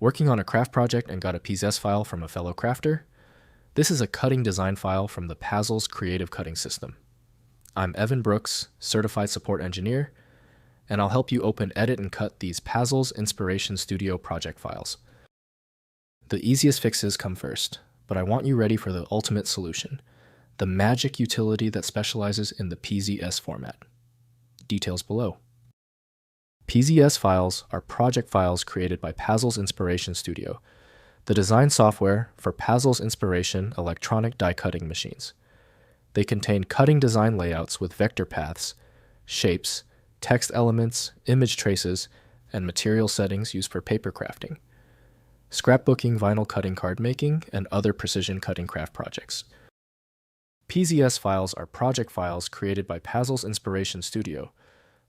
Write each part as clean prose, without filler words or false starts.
Working on a craft project and got a PZS file from a fellow crafter? This is a cutting design file from the Pazzles Creative Cutting System. I'm Evan Brooks, Certified Support Engineer, and I'll help you open, edit, and cut these Pazzles Inspiration Studio project files. The easiest fixes come first, but I want you ready for the ultimate solution, the magic utility that specializes in the PZS format. Details below. PZS files are project files created by Pazzles Inspiration Studio, the design software for Pazzles Inspiration electronic die cutting machines. They contain cutting design layouts with vector paths, shapes, text elements, image traces, and material settings used for paper crafting, scrapbooking, vinyl cutting, card making, and other precision cutting craft projects. PZS files are project files created by Pazzles Inspiration Studio,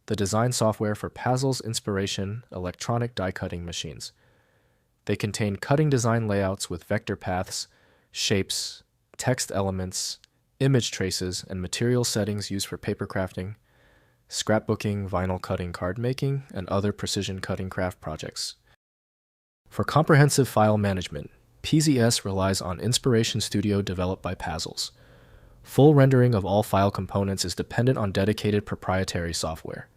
the design software for Pazzles Inspiration electronic die cutting machines. They contain cutting design layouts with vector paths, shapes, text elements, image traces, and material settings used for paper crafting, scrapbooking, vinyl cutting, card making, and other precision cutting craft projects. For comprehensive file management, PZS relies on Inspiration Studio developed by Pazzles. Full rendering of all file components is dependent on dedicated proprietary software.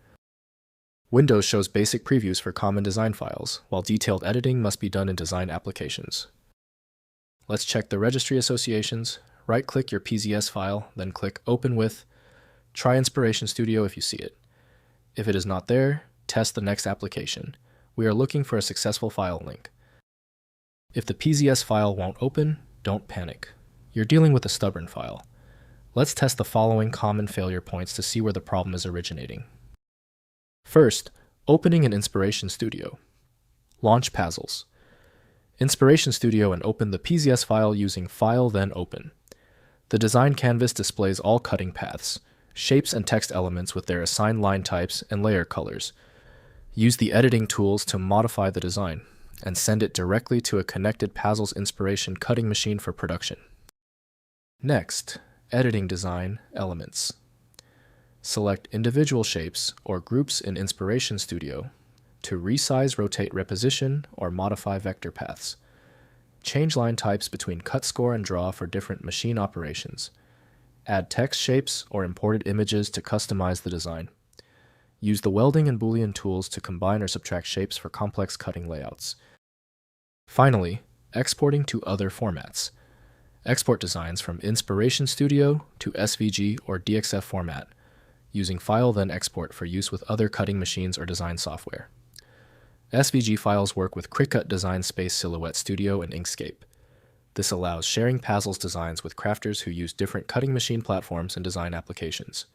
Windows shows basic previews for common design files, while detailed editing must be done in design applications. Let's check the registry associations. Right-click your PZS file, then click Open With. Try Inspiration Studio if you see it. If it is not there, test the next application. We are looking for a successful file link. If the PZS file won't open, don't panic. You're dealing with a stubborn file. Let's test the following common failure points to see where the problem is originating. First, opening an Inspiration Studio. Launch Pazzles. Inspiration Studio and open the PZS file using File then Open. The design canvas displays all cutting paths, shapes and text elements with their assigned line types and layer colors. Use the editing tools to modify the design and send it directly to a connected Pazzles Inspiration cutting machine for production. Next, editing design elements. Select individual shapes or groups in Inspiration Studio to resize, rotate, reposition, or modify vector paths. Change line types between cut, score, and draw for different machine operations. Add text shapes or imported images to customize the design. Use the welding and Boolean tools to combine or subtract shapes for complex cutting layouts. Finally, exporting to other formats. Export designs from Inspiration Studio to SVG or DXF format, using File then Export for use with other cutting machines or design software. SVG files work with Cricut Design Space Silhouette Studio and Inkscape. This allows sharing Pazzles designs with crafters who use different cutting machine platforms and design applications.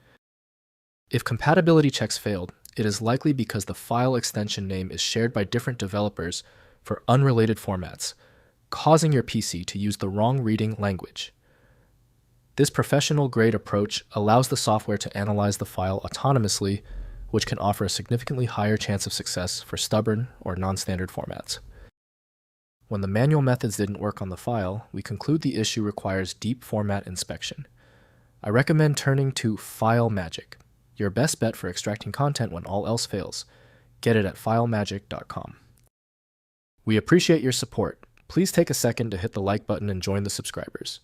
If compatibility checks failed, it is likely because the file extension name is shared by different developers for unrelated formats, causing your PC to use the wrong reading language. This professional-grade approach allows the software to analyze the file autonomously, which can offer a significantly higher chance of success for stubborn or non-standard formats. When the manual methods didn't work on the file, we conclude the issue requires deep format inspection. I recommend turning to File Magic, your best bet for extracting content when all else fails. Get it at filemagic.com. We appreciate your support. Please take a second to hit the like button and join the subscribers.